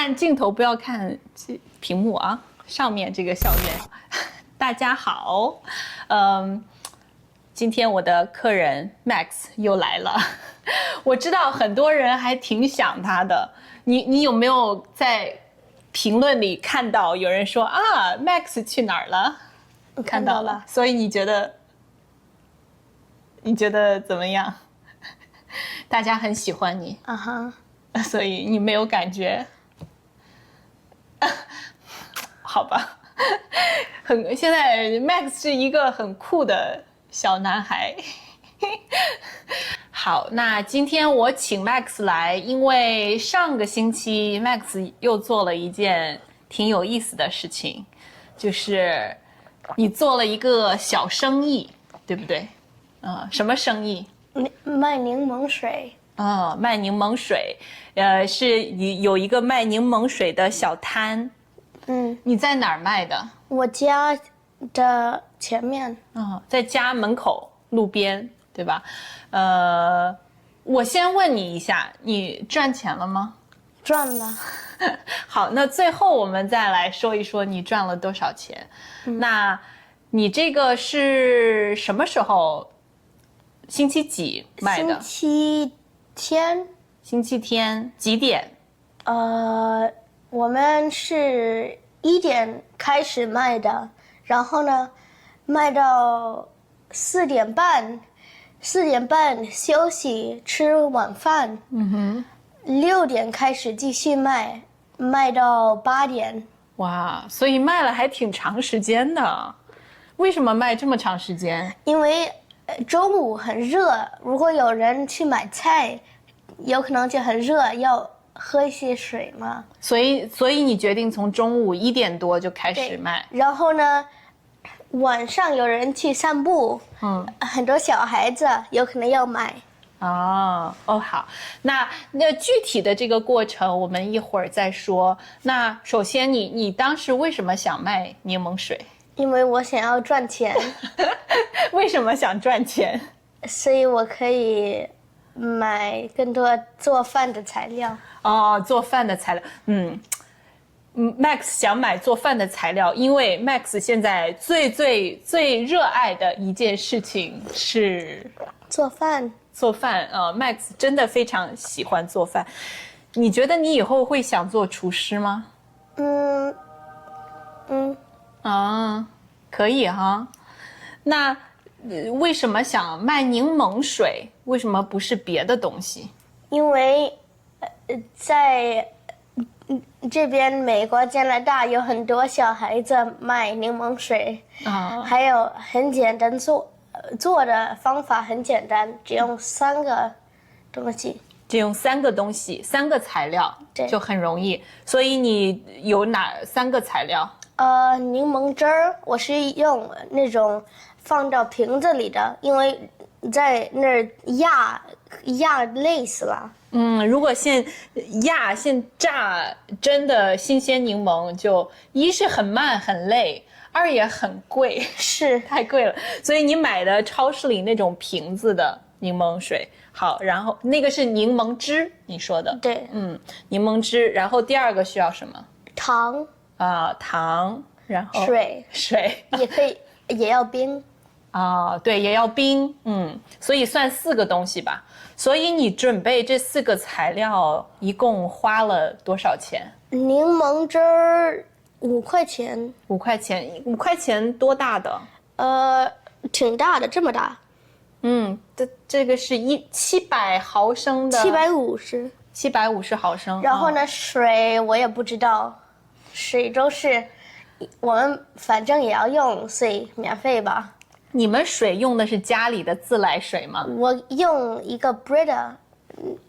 看镜头，不要看屏幕啊，上面这个校园。大家好，今天我的客人 Max 又来了，我知道很多人还挺想他的。你有没有在评论里看到有人说啊 Max 去哪儿了？看到了，所以你觉得怎么样？大家很喜欢你啊哈，所以你没有感觉？好吧，现在 Max 是一个很酷的小男孩。好，那今天我请 Max 来，因为上个星期 Max 又做了一件挺有意思的事情，就是你做了一个小生意，对不对？什么生意？卖柠檬水。卖柠檬水，是有一个卖柠檬水的小摊。你在哪儿卖的？我家的前面。在家门口路边，对吧？我先问你一下，你赚钱了吗？赚了。好，那最后我们再来说一说你赚了多少钱。那你这个是什么时候？星期几卖的？星期天几点？我们是1点开始卖的，然后呢，卖到4点半，4点半休息吃晚饭。6点开始继续卖，卖到8点。哇，所以卖了还挺长时间的。为什么卖这么长时间？因为中午很热，如果有人去买菜，有可能就很热，要喝一些水嘛。所以你决定从中午1点多就开始卖。然后呢，晚上有人去散步，很多小孩子有可能要买。好，那具体的这个过程我们一会儿再说。那首先你当时为什么想卖柠檬水？因为我想要赚钱。为什么想赚钱？所以我可以买更多做饭的材料。做饭的材料。Max 想买做饭的材料，因为 Max 现在最热爱的一件事情是做饭。Max 真的非常喜欢做饭。你觉得你以后会想做厨师吗？可以哈。那为什么想卖柠檬水？为什么不是别的东西？因为在这边美国加拿大有很多小孩子卖柠檬水，还有很简单做的方法很简单，只用3个东西。只用3个东西，3个材料，就很容易。所以你有哪3个材料？柠檬汁儿，我是用那种放到瓶子里的，因为在那儿压累死了。如果现榨真的新鲜柠檬，就一是很慢很累，2也很贵，是太贵了。所以你买的超市里那种瓶子的柠檬水。好，然后那个是柠檬汁，你说的。对。柠檬汁。然后第2个需要什么？糖。糖，然后水也可以，也要冰。对，也要冰。所以算4个东西吧。所以你准备这4个材料一共花了多少钱？柠檬汁儿5块钱。5块钱，5块钱多大的？挺大的，这么大。这个是700毫升的。750毫升。然后呢，水我也不知道，水都是我们反正也要用，所以免费吧。你们水用的是家里的自来水吗？我用一个 Brita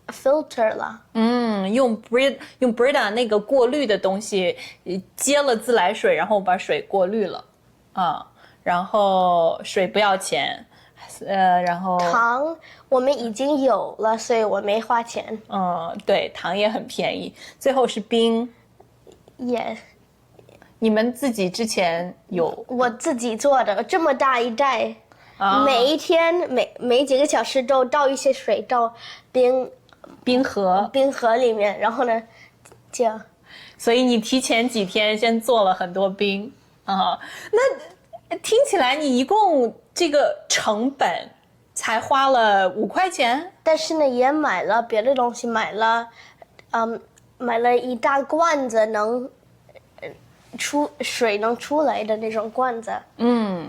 filter 了。用 Brita 那个过滤的东西接了自来水，然后把水过滤了。然后水不要钱。然后糖我们已经有了，所以我没花钱。对，糖也很便宜。最后是冰。你们自己之前有？我自己做的，这么大一袋，每一天每几个小时都倒一些水到冰盒里面，然后呢，这样。所以你提前几天先做了很多冰啊。那听起来你一共这个成本才花了5块钱？但是呢，也买了别的东西，买了一大罐子水能出来的那种罐子。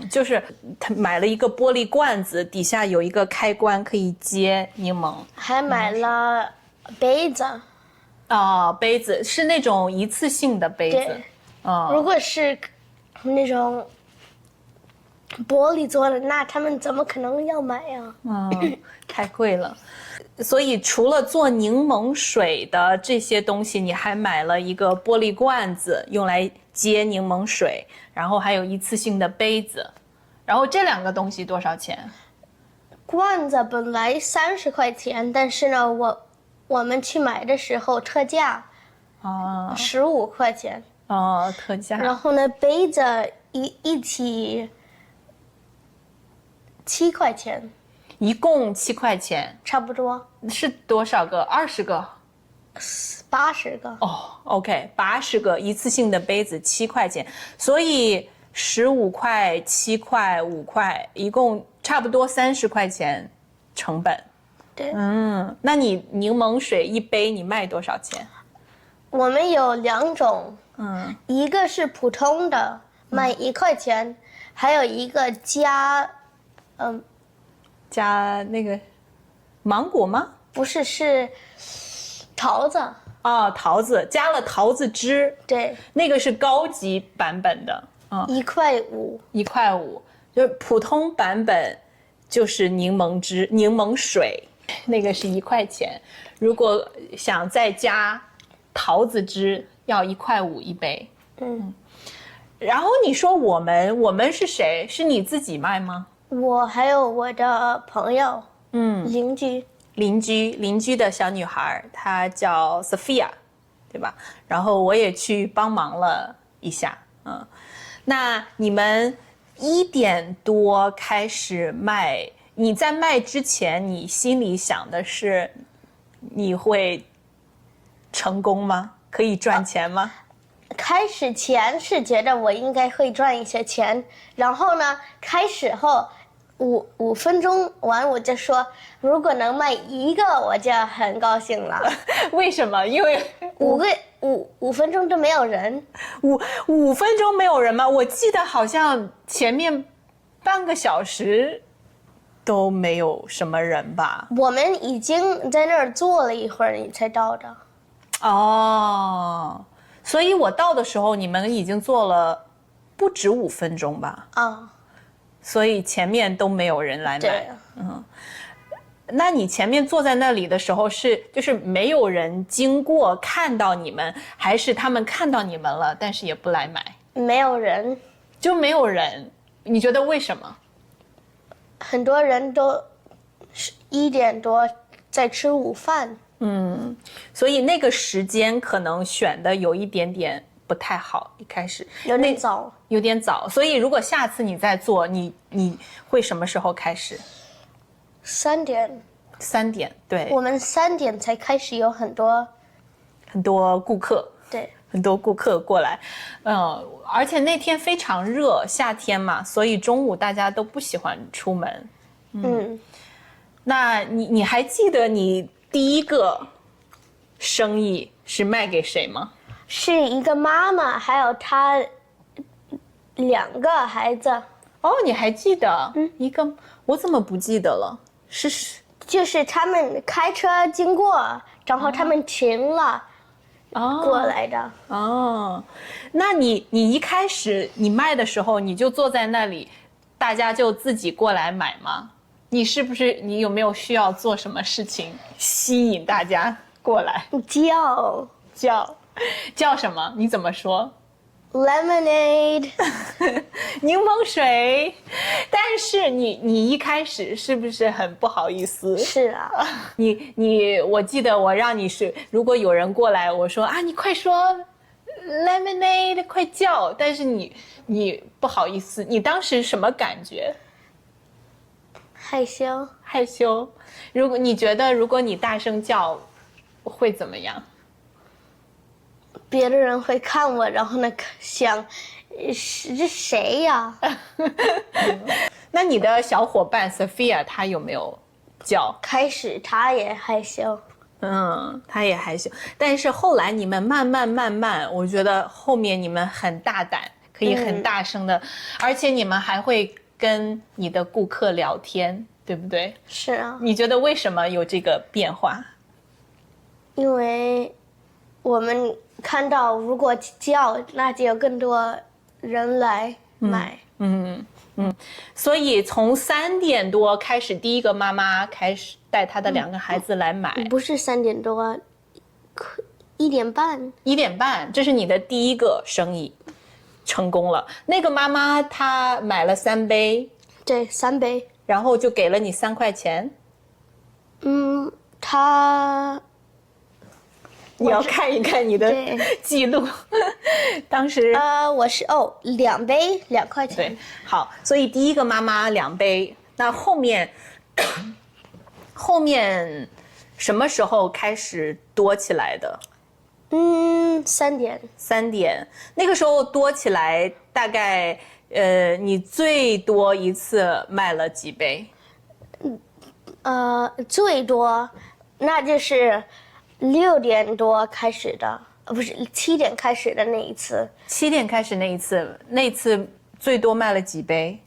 就是他买了一个玻璃罐子，底下有一个开关可以接柠檬。还买了杯子。杯子是那种一次性的杯子。对，如果是那种玻璃做的，那他们怎么可能要买呀？太贵了。所以除了做柠檬水的这些东西，你还买了一个玻璃罐子用来接柠檬水，然后还有一次性的杯子。然后这2个东西多少钱？罐子本来30块钱，但是呢，我们去买的时候特价，15块钱。特价。然后呢，杯子一起7块钱，一共7块钱，差不多是多少个？20个80个。OK， 80个一次性的杯子7块钱，所以15块、7块、5块，一共差不多30块钱成本。对，那你柠檬水一杯你卖多少钱？我们有2种，一个是普通的，卖1块钱，还有一个加那个芒果吗？不是，是桃子。桃子，加了桃子汁。对，那个是高级版本的1块5。1块5，就是普通版本就是柠檬汁、柠檬水，那个是1块钱。如果想再加桃子汁，要1块5一杯。然后你说我们是谁？是你自己卖吗？我还有我的朋友，邻居的小女孩，她叫 Sophia， 对吧？然后我也去帮忙了一下。那你们1点多开始卖，你在卖之前，你心里想的是你会成功吗？可以赚钱吗？开始前是觉得我应该会赚一些钱，然后呢，开始后5分钟完我就说，如果能卖1个，我就很高兴了。为什么？因为5分钟都没有人。五分钟没有人吗？我记得好像前面半个小时都没有什么人吧？我们已经在那儿坐了一会儿，你才到的。所以我到的时候，你们已经做了不止5分钟吧？所以前面都没有人来买。对。那你前面坐在那里的时候就是没有人经过看到你们，还是他们看到你们了，但是也不来买？没有人。就没有人。你觉得为什么？很多人都1点多在吃午饭。所以那个时间可能选的有一点点不太好，一开始有点早。所以如果下次你再做，你会什么时候开始？3点。3点，对。我们3点才开始有很多顾客。对，很多顾客过来。而且那天非常热，夏天嘛，所以中午大家都不喜欢出门。那你还记得你第1个生意是卖给谁吗？是一个妈妈，还有她2个孩子。你还记得？一个，我怎么不记得了？就是他们开车经过，然后他们停了，过来的。那你一开始你卖的时候，你就坐在那里，大家就自己过来买吗？你有没有需要做什么事情吸引大家过来？叫什么？你怎么说？ Lemonade 柠檬水。但是你一开始是不是很不好意思？是啊。我记得我让你如果有人过来，我说你快说 lemonade， 快叫。但是你不好意思，你当时什么感觉？害羞。你觉得如果你大声叫会怎么样？别的人会看我，然后呢想，这谁呀？那你的小伙伴 Sophia 她有没有叫？开始他也害羞，她也害羞，但是后来你们慢慢，我觉得后面你们很大胆，可以很大声的，而且你们还会跟你的顾客聊天，对不对？是啊，你觉得为什么有这个变化？因为我们看到如果叫，那就有更多人来买。所以从3点多开始，第一个妈妈开始带她的2个孩子来买，不是3点多，1点半。1点半，这是你的第一个生意成功了。那个妈妈她买了3杯，对，3杯。然后就给了你3块钱。你要看一看你的记录，当时我是2杯2块钱。对，好，所以第一个妈妈2杯，那后面什么时候开始多起来的？3点。3点，那个时候多起来，大概你最多一次卖了几杯？最多，那就是6点多开始的，不是7点开始的那一次。7点开始那一次，最多卖了几杯？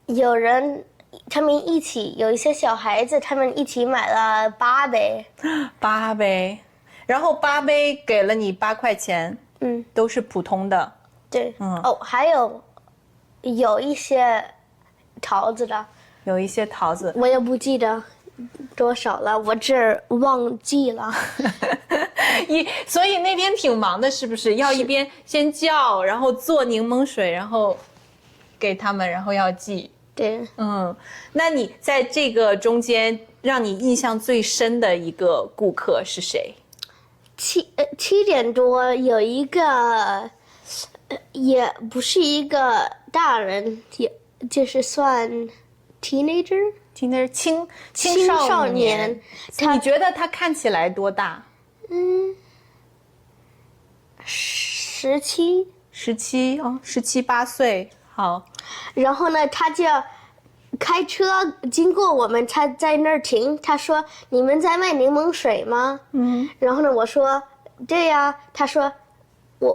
有人他们一起，有一些小孩子，他们一起买了8杯。8杯，然后8杯给了你8块钱，都是普通的。对，还有一些桃子的，有一些桃子，我也不记得多少了，我这忘记了。所以那天挺忙的，是不是？要一边先叫，然后做柠檬水，然后给他们，然后要记。对，那你在这个中间，让你印象最深的一个顾客是谁？7点多有一个，也不是一个大人，也就是算 teenager。青少年，你觉得他看起来多大？17 17 8岁。好，然后呢，他就开车经过我们，他在那儿停。他说：“你们在卖柠檬水吗？”然后呢，我说：“对呀。”他说：“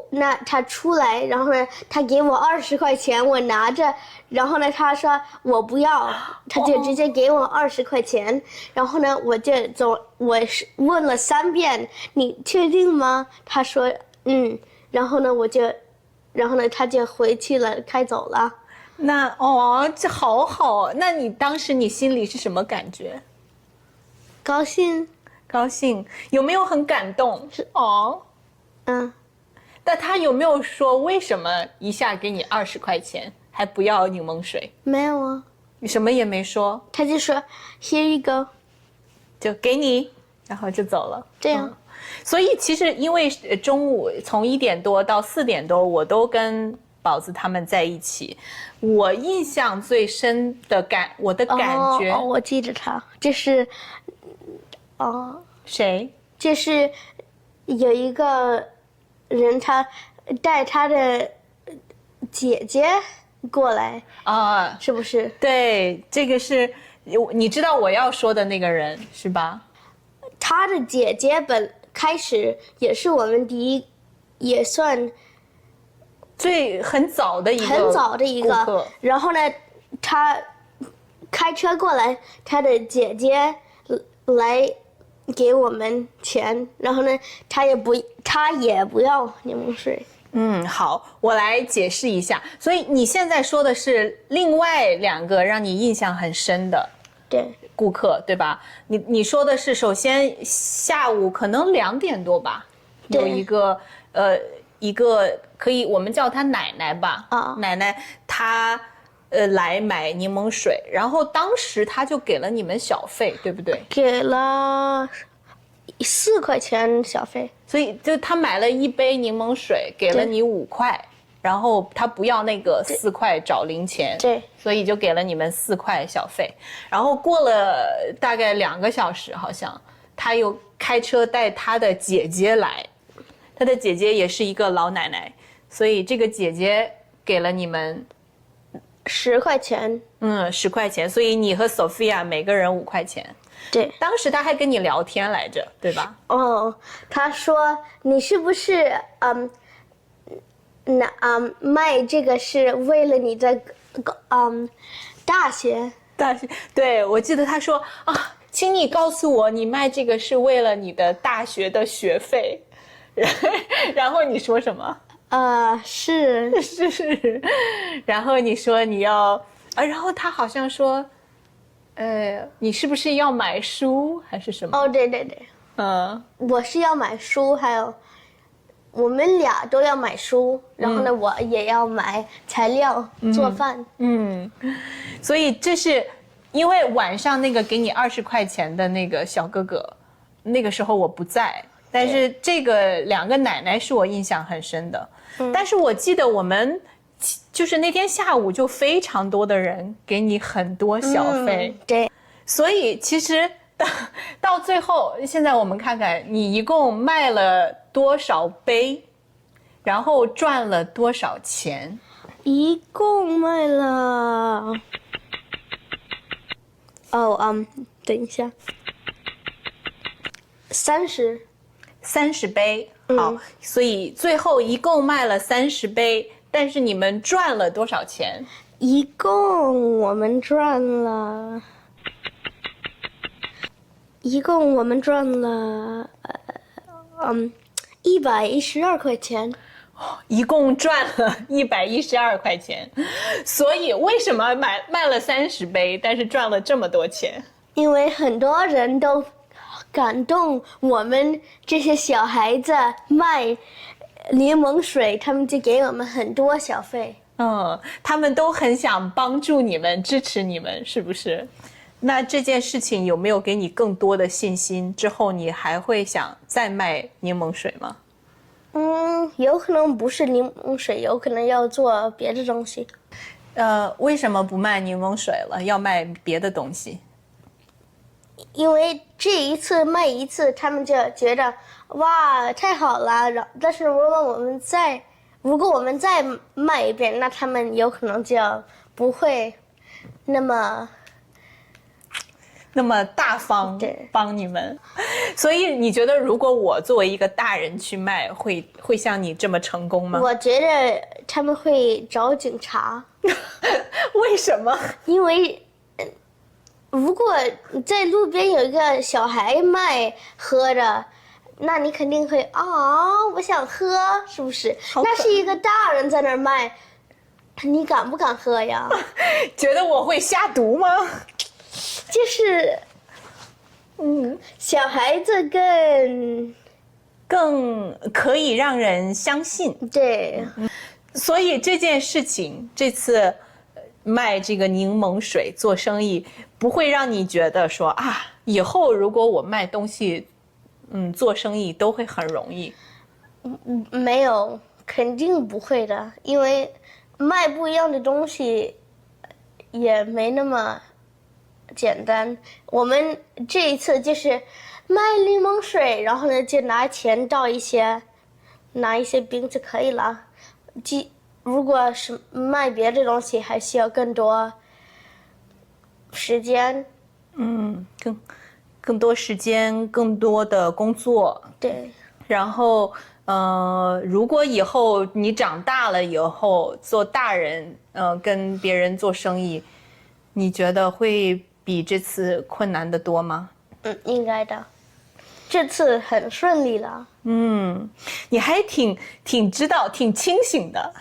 那他出来，然后呢，他给我20块钱，我拿着。然后呢，他说我不要，他就直接给我20块钱。然后呢，我就走，我是问了3遍，你确定吗？他说然后呢，他就回去了，开走了。那这好好。那你当时你心里是什么感觉？高兴，有没有很感动？那他有没有说为什么一下给你20块钱，还不要柠檬水？没有啊，你什么也没说，他就说 Here you go， 就给你，然后就走了。这样。所以其实因为中午从1点多到4点多，我都跟宝子他们在一起。我印象最深的我的感觉，我记着他，这是，谁？这是有一个人，他带他的姐姐过来是不是？对，这个是你知道我要说的那个人是吧？他的姐姐开始也是我们也算很早的一个顾客。然后呢，他开车过来，他的姐姐来给我们钱，然后呢，他也不要柠檬水。好，我来解释一下。所以你现在说的是另外2个让你印象很深的顾客，对吧？你说的是首先下午可能2点多吧，有一个可以我们叫她奶奶吧，奶奶她来买柠檬水，然后当时她就给了你们小费，对不对？给了4块钱小费，所以就她买了1杯柠檬水，给了你5块，然后她不要那个4块找零钱，对，所以就给了你们4块小费。然后过了大概2个小时，好像她又开车带她的姐姐来，她的姐姐也是一个老奶奶，所以这个姐姐给了你们10块钱。10块钱，所以你和 Sophia 每个人5块钱。对。当时她还跟你聊天来着，对吧？哦，他说你是不是卖这个是为了你的大学？对，我记得她说啊，请你告诉我，你卖这个是为了你的大学的学费。然后你说什么？是。然后你说你要然后他好像说，你是不是要买书还是什么？哦，对对对。我是要买书，还有我们俩都要买书，然后呢，我也要买材料做饭。所以这是因为晚上那个给你20块钱的那个小哥哥，那个时候我不在，但是这个2个奶奶是我印象很深的。但是我记得我们就是那天下午就非常多的人给你很多小费。对。所以其实到最后，现在我们看看你一共卖了多少杯，然后赚了多少钱。一共卖了等一下，30杯。好，所以最后一共卖了30杯，但是你们赚了多少钱？一共我们赚了112块钱。一共赚了112块钱，所以为什么卖了30杯，但是赚了这么多钱？因为很多人都感动我们这些小孩子卖柠檬水，他们就给我们很多小费。他们都很想帮助你们，支持你们，是不是？那这件事情有没有给你更多的信心？之后你还会想再卖柠檬水吗？有可能不是柠檬水，有可能要做别的东西。为什么不卖柠檬水了，要卖别的东西？因为这一次卖一次，他们就觉得哇太好了。但是如果我们再卖一遍，那他们有可能就不会那么大方对帮你们。所以你觉得如果我作为一个大人去卖，会像你这么成功吗？我觉得他们会找警察。为什么？因为如果在路边有一个小孩卖喝的，那你肯定会我想喝，是不是？那是一个大人在那儿卖，你敢不敢喝呀？觉得我会下毒吗？就是小孩子更可以让人相信。对。所以这件事情，这次卖这个柠檬水做生意，不会让你觉得说以后如果我卖东西做生意都会很容易。没有，肯定不会的，因为卖不一样的东西也没那么简单。我们这一次就是卖柠檬水，然后呢就拿钱拿一些冰就可以了。如果是卖别的东西，还需要更多时间。更多时间，更多的工作。对。然后如果以后你长大了以后做大人，跟别人做生意，你觉得会比这次困难的多吗？应该的。这次很顺利了。你还挺知道，挺清醒的。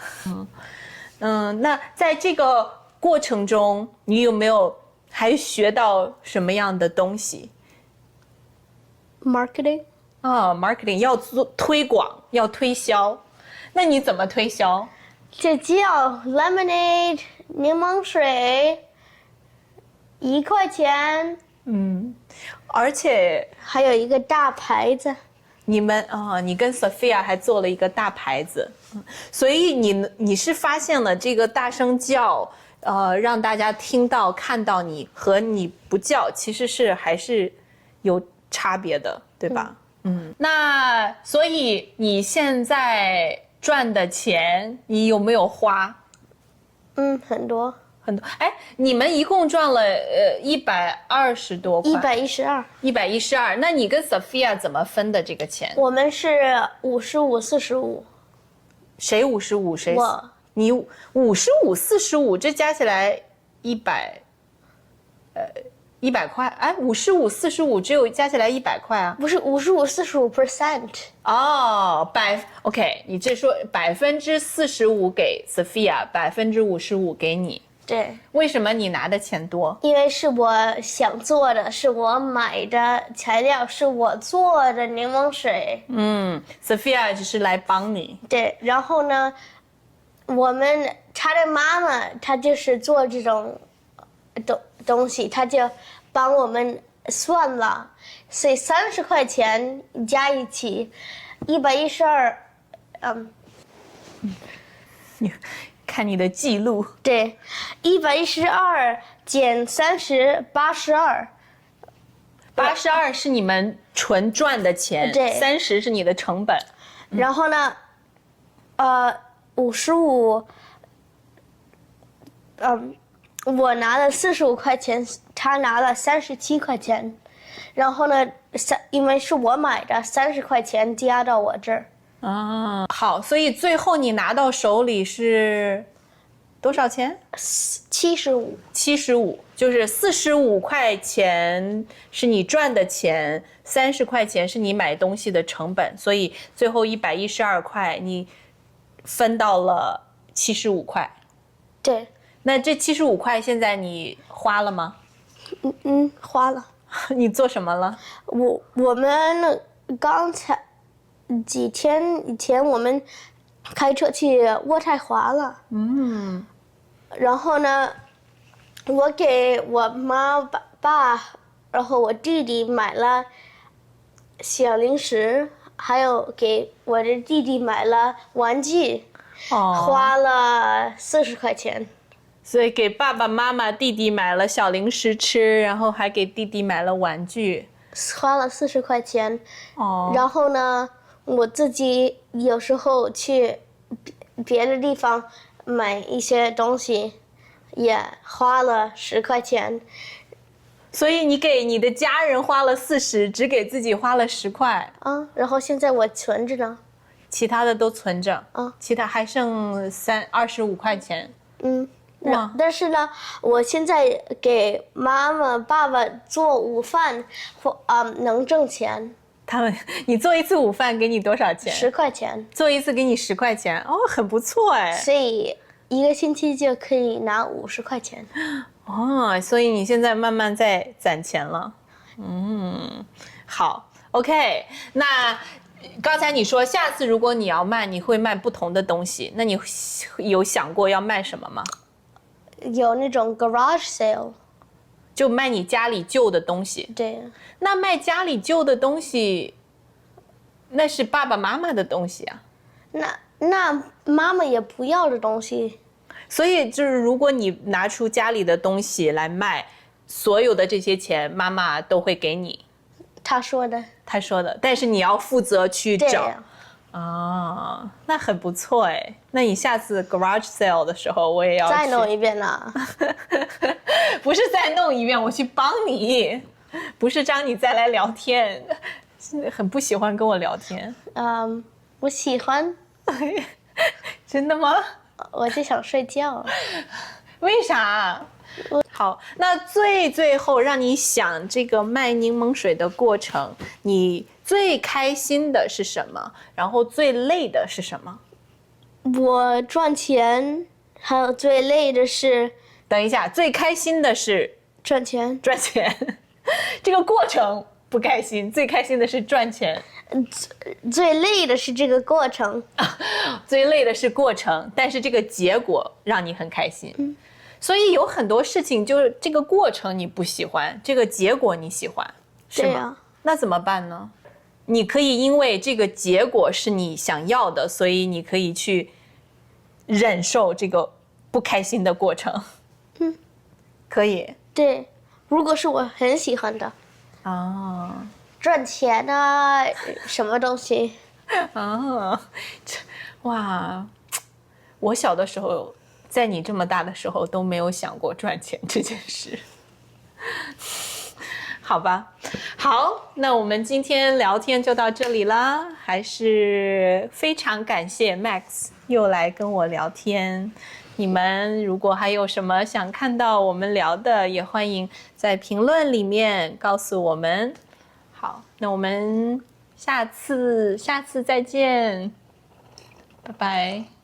那在这个过程中，你有没有还学到什么样的东西？ marketing 要做推广，要推销。那你怎么推销？就叫 lemonade 柠檬水1块钱。而且还有一个大牌子。你跟 Sophia 还做了一个大牌子。所以你是发现了这个大声叫，让大家听到看到你，和你不叫其实还是有差别的，对吧？那所以你现在赚的钱，你有没有花？很多。很多。哎，你们一共赚了120多块112。112。那你跟 Sophia 怎么分的这个钱？我们是55-45。谁55谁？我。你55-45，这加起来100块。哎，55-45只有加起来100块啊？不是55-45%。哦，OK， 你这说45%给 Sophia，55%给你。对。为什么你拿的钱多？因为是我想做的，是我买的材料，是我做的柠檬水。Sophia 只是来帮你。对，然后呢，他的妈妈，她就是做这种东西，她就帮我们算了，所以30块钱加一起，112。你看你的记录。对，112减30，82。82是你们纯赚的钱，对30是你的成本。然后呢，55，我拿了45块钱，他拿了37块钱，然后呢，因为是我买的，30块钱加到我这儿。好，所以最后你拿到手里是多少钱？75，就是45块钱是你赚的钱，30块钱是你买东西的成本，所以最后112块你分到了75块。对。那这75块现在你花了吗？花了。你做什么了？我们刚才几天以前我们开车去渥太华了。然后呢，我给我妈爸，然后我弟弟买了小零食，还有给我的弟弟买了玩具，花了40块钱。所以给爸爸妈妈、弟弟买了小零食吃，然后还给弟弟买了玩具，花了40块钱。然后呢，我自己有时候去别的地方买一些东西，也花了10块钱。所以你给你的家人花了40，只给自己花了10块。然后现在我存着呢。其他的都存着。其他还剩25块钱。哇！但是呢，我现在给妈妈、爸爸做午饭，能挣钱。你做一次午饭给你多少钱？10块钱。做一次给你10块钱，很不错哎。所以1个星期就可以拿50块钱。所以你现在慢慢在攒钱了。好 ，OK。那刚才你说下次如果你要卖，你会卖不同的东西，那你有想过要卖什么吗？有那种 garage sale， 就卖你家里旧的东西。对。那卖家里旧的东西，那是爸爸妈妈的东西啊。那妈妈也不要的东西。所以就是如果你拿出家里的东西来卖，所有的这些钱妈妈都会给你。他说的，但是你要负责去找。对。那很不错哎。那你下次 garage sale 的时候，我也要再弄一遍呢。不是再弄一遍，我去帮你，不是让你再来聊天。很不喜欢跟我聊天。我喜欢。真的吗？我就想睡觉。为啥？好，那最后让你想这个卖柠檬水的过程，你最开心的是什么？然后最累的是什么？我赚钱，还有最累的是……等一下，最开心的是赚钱。这个过程不开心，最开心的是赚钱。最累的是这个过程。最累的是过程，但是这个结果让你很开心。所以有很多事情就是这个过程你不喜欢，这个结果你喜欢，是吗？对啊。那怎么办呢？你可以因为这个结果是你想要的，所以你可以去忍受这个不开心的过程。可以。对，如果是我很喜欢的。赚钱啊，什么东西。啊，哇！我小的时候，在你这么大的时候都没有想过赚钱这件事。好吧，好，那我们今天聊天就到这里啦。还是非常感谢 Max 又来跟我聊天。你们如果还有什么想看到我们聊的，也欢迎在评论里面告诉我们。好，那我们下次再见，拜拜。